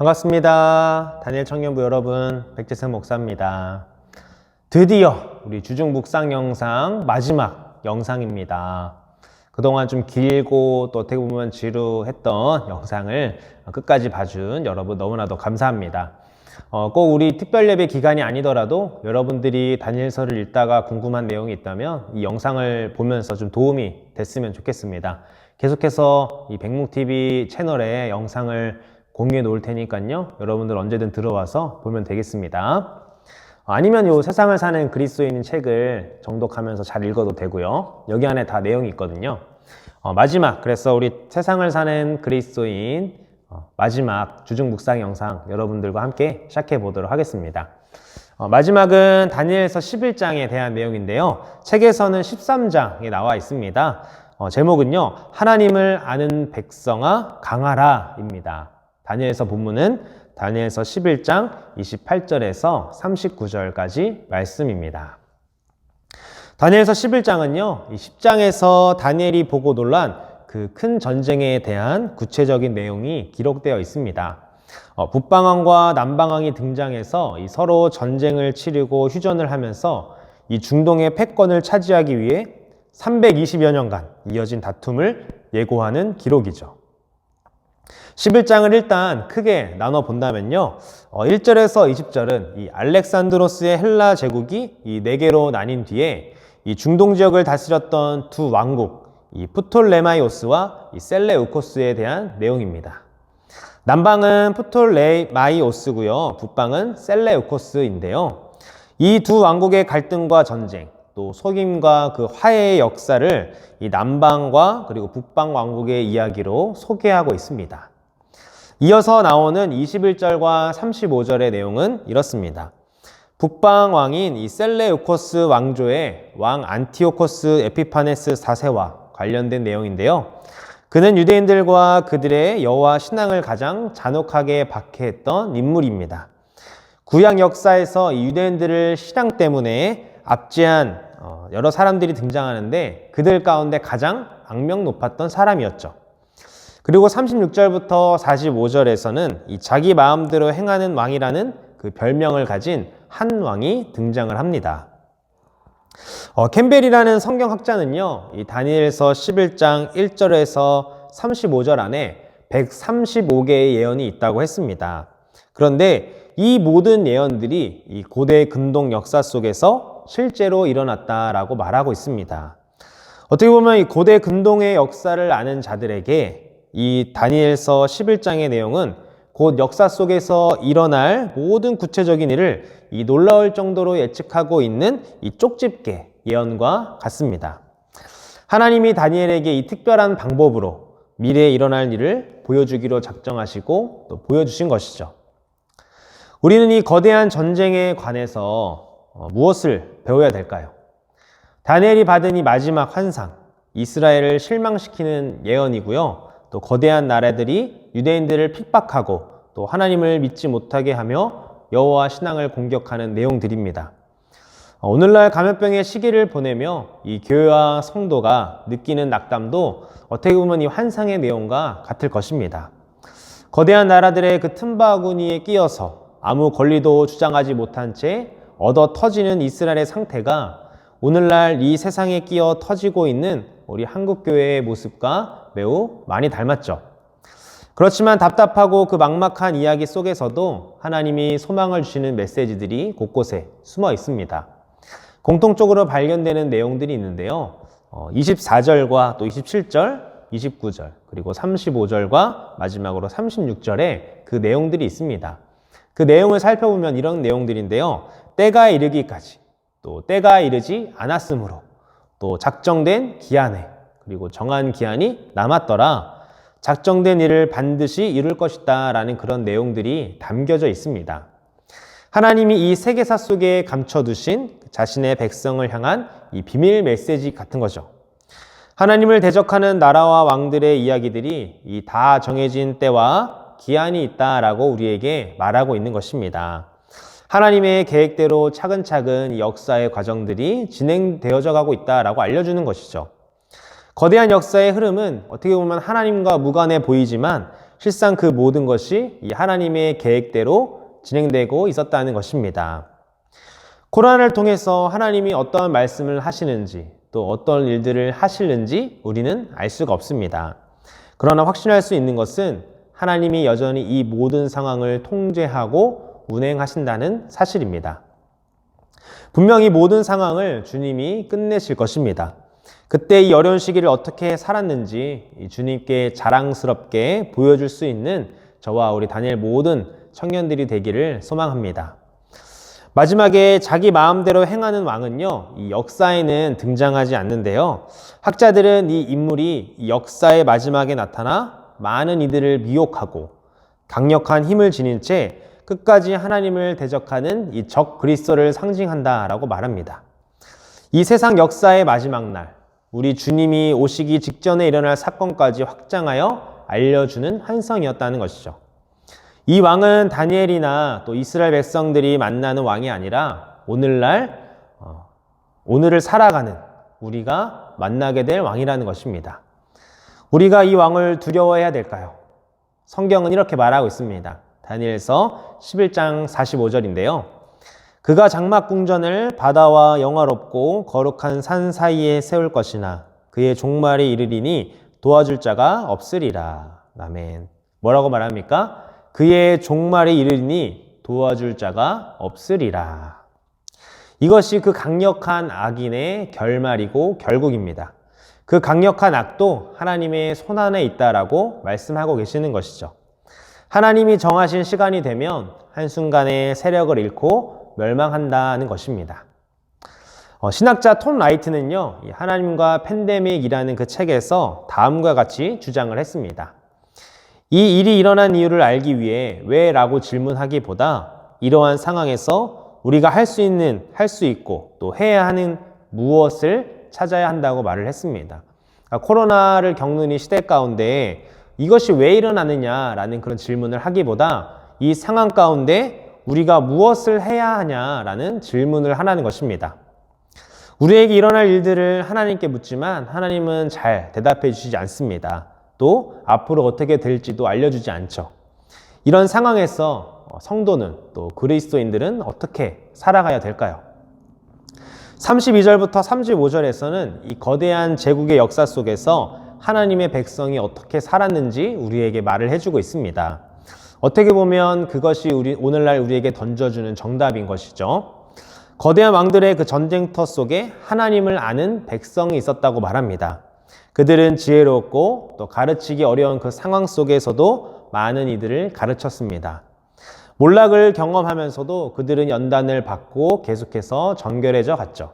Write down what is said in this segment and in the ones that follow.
반갑습니다. 다니엘 청년부 여러분, 백재생 목사입니다. 드디어 우리 주중 묵상 영상 마지막 영상입니다. 그동안 좀 길고 또 어떻게 보면 지루했던 영상을 끝까지 봐준 여러분 너무나도 감사합니다. 꼭 우리 특별 예배 기간이 아니더라도 여러분들이 다니엘서를 읽다가 궁금한 내용이 있다면 이 영상을 보면서 좀 도움이 됐으면 좋겠습니다. 계속해서 이 백묵TV 채널에 영상을 공유해 놓을 테니까요. 여러분들 언제든 들어와서 보면 되겠습니다. 아니면 이 세상을 사는 그리스도인인 책을 정독하면서 잘 읽어도 되고요. 여기 안에 다 내용이 있거든요. 마지막, 그래서 우리 세상을 사는 그리스도인 마지막 주중 묵상 영상 여러분들과 함께 시작해 보도록 하겠습니다. 마지막은 다니엘서 11장에 대한 내용인데요. 책에서는 13장에 나와 있습니다. 제목은요, 하나님을 아는 백성아 강하라 입니다. 다니엘서 본문은 다니엘서 11장 28절에서 39절까지 말씀입니다. 다니엘서 11장은요, 이 10장에서 다니엘이 보고 놀란 그 큰 전쟁에 대한 구체적인 내용이 기록되어 있습니다. 북방왕과 남방왕이 등장해서 이 서로 전쟁을 치르고 휴전을 하면서 이 중동의 패권을 차지하기 위해 320여 년간 이어진 다툼을 예고하는 기록이죠. 11장을 일단 크게 나눠 본다면요. 1절에서 20절은 이 알렉산드로스의 헬라 제국이 이 4개로 나뉜 뒤에 이 중동 지역을 다스렸던 두 왕국, 이 프톨레마이오스와 이 셀레우코스에 대한 내용입니다. 남방은 프톨레마이오스고요. 북방은 셀레우코스인데요. 이 두 왕국의 갈등과 전쟁, 또 속임과 그 화해의 역사를 이 남방과 그리고 북방 왕국의 이야기로 소개하고 있습니다. 이어서 나오는 21절과 35절의 내용은 이렇습니다. 북방 왕인 이 셀레우코스 왕조의 왕 안티오코스 에피파네스 4세와 관련된 내용인데요. 그는 유대인들과 그들의 여호와 신앙을 가장 잔혹하게 박해했던 인물입니다. 구약 역사에서 이 유대인들을 신앙 때문에 압제한 여러 사람들이 등장하는데 그들 가운데 가장 악명 높았던 사람이었죠. 그리고 36절부터 45절에서는 이 자기 마음대로 행하는 왕이라는 그 별명을 가진 한 왕이 등장을 합니다. 캠벨이라는 성경학자는요, 이 다니엘서 11장 1절에서 35절 안에 135개의 예언이 있다고 했습니다. 그런데 이 모든 예언들이 이 고대 근동 역사 속에서 실제로 일어났다라고 말하고 있습니다. 어떻게 보면 이 고대 근동의 역사를 아는 자들에게 이 다니엘서 11장의 내용은 곧 역사 속에서 일어날 모든 구체적인 일을 이 놀라울 정도로 예측하고 있는 이 쪽집게 예언과 같습니다. 하나님이 다니엘에게 이 특별한 방법으로 미래에 일어날 일을 보여주기로 작정하시고 또 보여주신 것이죠. 우리는 이 거대한 전쟁에 관해서 무엇을 배워야 될까요? 다니엘이 받은 이 마지막 환상, 이스라엘을 실망시키는 예언이고요. 또 거대한 나라들이 유대인들을 핍박하고 또 하나님을 믿지 못하게 하며 여호와 신앙을 공격하는 내용들입니다. 오늘날 감염병의 시기를 보내며 이 교회와 성도가 느끼는 낙담도 어떻게 보면 이 환상의 내용과 같을 것입니다. 거대한 나라들의 그 틈바구니에 끼어서 아무 권리도 주장하지 못한 채 얻어 터지는 이스라엘의 상태가 오늘날 이 세상에 끼어 터지고 있는 우리 한국교회의 모습과 매우 많이 닮았죠. 그렇지만 답답하고 그 막막한 이야기 속에서도 하나님이 소망을 주시는 메시지들이 곳곳에 숨어 있습니다. 공통적으로 발견되는 내용들이 있는데요. 24절과 또 27절, 29절, 그리고 35절과 마지막으로 36절에 그 내용들이 있습니다. 그 내용을 살펴보면 이런 내용들인데요. 때가 이르기까지, 또 때가 이르지 않았으므로, 또 작정된 기한에, 그리고 정한 기한이 남았더라. 작정된 일을 반드시 이룰 것이다 라는 그런 내용들이 담겨져 있습니다. 하나님이 이 세계사 속에 감춰두신 자신의 백성을 향한 이 비밀 메시지 같은 거죠. 하나님을 대적하는 나라와 왕들의 이야기들이 이 다 정해진 때와 기한이 있다라고 우리에게 말하고 있는 것입니다. 하나님의 계획대로 차근차근 역사의 과정들이 진행되어져 가고 있다라고 알려주는 것이죠. 거대한 역사의 흐름은 어떻게 보면 하나님과 무관해 보이지만 실상 그 모든 것이 이 하나님의 계획대로 진행되고 있었다는 것입니다. 코로나를 통해서 하나님이 어떠한 말씀을 하시는지 또 어떤 일들을 하시는지 우리는 알 수가 없습니다. 그러나 확신할 수 있는 것은 하나님이 여전히 이 모든 상황을 통제하고 운행하신다는 사실입니다. 분명히 모든 상황을 주님이 끝내실 것입니다. 그때 이 어려운 시기를 어떻게 살았는지 주님께 자랑스럽게 보여줄 수 있는 저와 우리 다니엘 모든 청년들이 되기를 소망합니다. 마지막에 자기 마음대로 행하는 왕은요, 이 역사에는 등장하지 않는데요. 학자들은 이 인물이 이 역사의 마지막에 나타나 많은 이들을 미혹하고 강력한 힘을 지닌 채 끝까지 하나님을 대적하는 이 적 그리스도를 상징한다라고 말합니다. 이 세상 역사의 마지막 날, 우리 주님이 오시기 직전에 일어날 사건까지 확장하여 알려주는 환상이었다는 것이죠. 이 왕은 다니엘이나 또 이스라엘 백성들이 만나는 왕이 아니라 오늘을 살아가는 우리가 만나게 될 왕이라는 것입니다. 우리가 이 왕을 두려워해야 될까요? 성경은 이렇게 말하고 있습니다. 다니엘서 11장 45절인데요. 그가 장막궁전을 바다와 영화롭고 거룩한 산 사이에 세울 것이나 그의 종말이 이르리니 도와줄 자가 없으리라. 아멘. 뭐라고 말합니까? 그의 종말이 이르리니 도와줄 자가 없으리라. 이것이 그 강력한 악인의 결말이고 결국입니다. 그 강력한 악도 하나님의 손안에 있다라고 말씀하고 계시는 것이죠. 하나님이 정하신 시간이 되면 한순간에 세력을 잃고 멸망한다는 것입니다. 신학자 톰 라이트는요, 하나님과 팬데믹이라는 그 책에서 다음과 같이 주장을 했습니다. 이 일이 일어난 이유를 알기 위해 왜? 라고 질문하기보다 이러한 상황에서 우리가 할 수 있고 또 해야 하는 무엇을 찾아야 한다고 말을 했습니다. 그러니까 코로나를 겪는 이 시대 가운데 이것이 왜 일어나느냐라는 그런 질문을 하기보다 이 상황 가운데 우리가 무엇을 해야 하냐라는 질문을 하라는 것입니다. 우리에게 일어날 일들을 하나님께 묻지만 하나님은 잘 대답해 주시지 않습니다. 또 앞으로 어떻게 될지도 알려주지 않죠. 이런 상황에서 성도는 또 그리스도인들은 어떻게 살아가야 될까요? 32절부터 35절에서는 이 거대한 제국의 역사 속에서 하나님의 백성이 어떻게 살았는지 우리에게 말을 해주고 있습니다. 어떻게 보면 그것이 오늘날 우리에게 던져주는 정답인 것이죠. 거대한 왕들의 그 전쟁터 속에 하나님을 아는 백성이 있었다고 말합니다. 그들은 지혜롭고 또 가르치기 어려운 그 상황 속에서도 많은 이들을 가르쳤습니다. 몰락을 경험하면서도 그들은 연단을 받고 계속해서 정결해져 갔죠.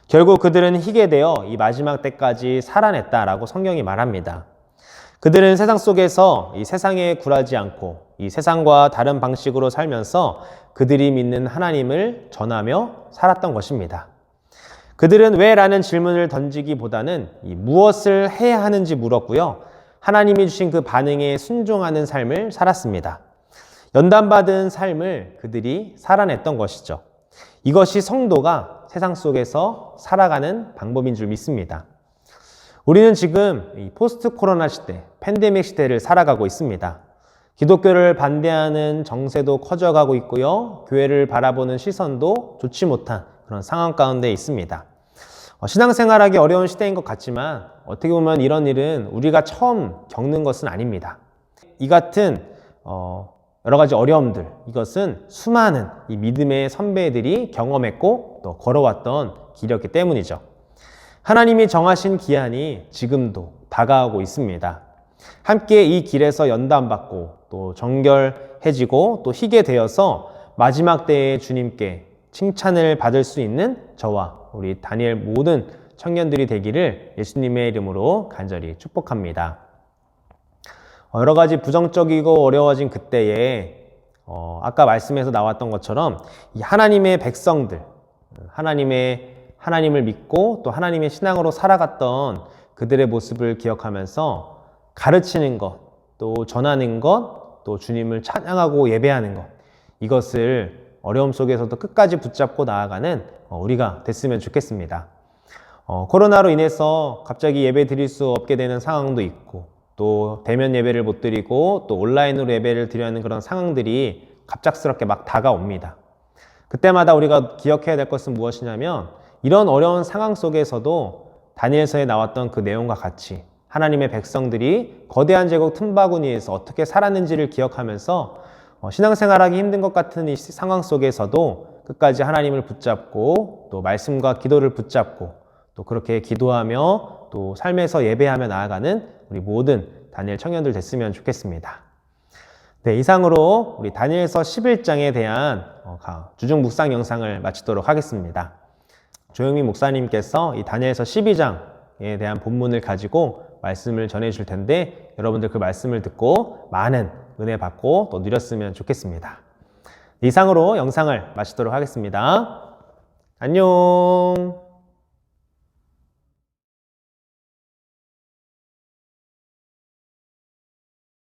결국 그들은 희게 되어 이 마지막 때까지 살아냈다라고 성경이 말합니다. 그들은 세상 속에서 이 세상에 굴하지 않고 이 세상과 다른 방식으로 살면서 그들이 믿는 하나님을 전하며 살았던 것입니다. 그들은 왜? 라는 질문을 던지기보다는 무엇을 해야 하는지 물었고요. 하나님이 주신 그 반응에 순종하는 삶을 살았습니다. 연단받은 삶을 그들이 살아냈던 것이죠. 이것이 성도가 세상 속에서 살아가는 방법인 줄 믿습니다. 우리는 지금 이 포스트 코로나 시대, 팬데믹 시대를 살아가고 있습니다. 기독교를 반대하는 정세도 커져가고 있고요. 교회를 바라보는 시선도 좋지 못한 그런 상황 가운데 있습니다. 신앙생활하기 어려운 시대인 것 같지만 어떻게 보면 이런 일은 우리가 처음 겪는 것은 아닙니다. 이 같은 여러 가지 어려움들, 이것은 수많은 이 믿음의 선배들이 경험했고 또 걸어왔던 길이었기 때문이죠. 하나님이 정하신 기한이 지금도 다가오고 있습니다. 함께 이 길에서 연단받고 또 정결해지고 또 희게 되어서 마지막 때에 주님께 칭찬을 받을 수 있는 저와 우리 다니엘 모든 청년들이 되기를 예수님의 이름으로 간절히 축복합니다. 여러 가지 부정적이고 어려워진 그때에 아까 말씀에서 나왔던 것처럼 이 하나님의 백성들, 하나님을 믿고 또 하나님의 신앙으로 살아갔던 그들의 모습을 기억하면서 가르치는 것, 또 전하는 것, 또 주님을 찬양하고 예배하는 것, 이것을 어려움 속에서도 끝까지 붙잡고 나아가는 우리가 됐으면 좋겠습니다. 코로나로 인해서 갑자기 예배 드릴 수 없게 되는 상황도 있고 또 대면 예배를 못 드리고 또 온라인으로 예배를 드려야 하는 그런 상황들이 갑작스럽게 막 다가옵니다. 그때마다 우리가 기억해야 될 것은 무엇이냐면 이런 어려운 상황 속에서도 다니엘서에 나왔던 그 내용과 같이 하나님의 백성들이 거대한 제국 틈바구니에서 어떻게 살았는지를 기억하면서 신앙생활하기 힘든 것 같은 이 상황 속에서도 끝까지 하나님을 붙잡고 또 말씀과 기도를 붙잡고 또 그렇게 기도하며 또 삶에서 예배하며 나아가는 우리 모든 다니엘 청년들 됐으면 좋겠습니다. 네, 이상으로 우리 다니엘서 11장에 대한 주중 묵상 영상을 마치도록 하겠습니다. 조영민 목사님께서 이 다니엘서 12장에 대한 본문을 가지고 말씀을 전해 줄 텐데 여러분들 그 말씀을 듣고 많은 은혜 받고 또 누렸으면 좋겠습니다. 이상으로 영상을 마치도록 하겠습니다. 안녕.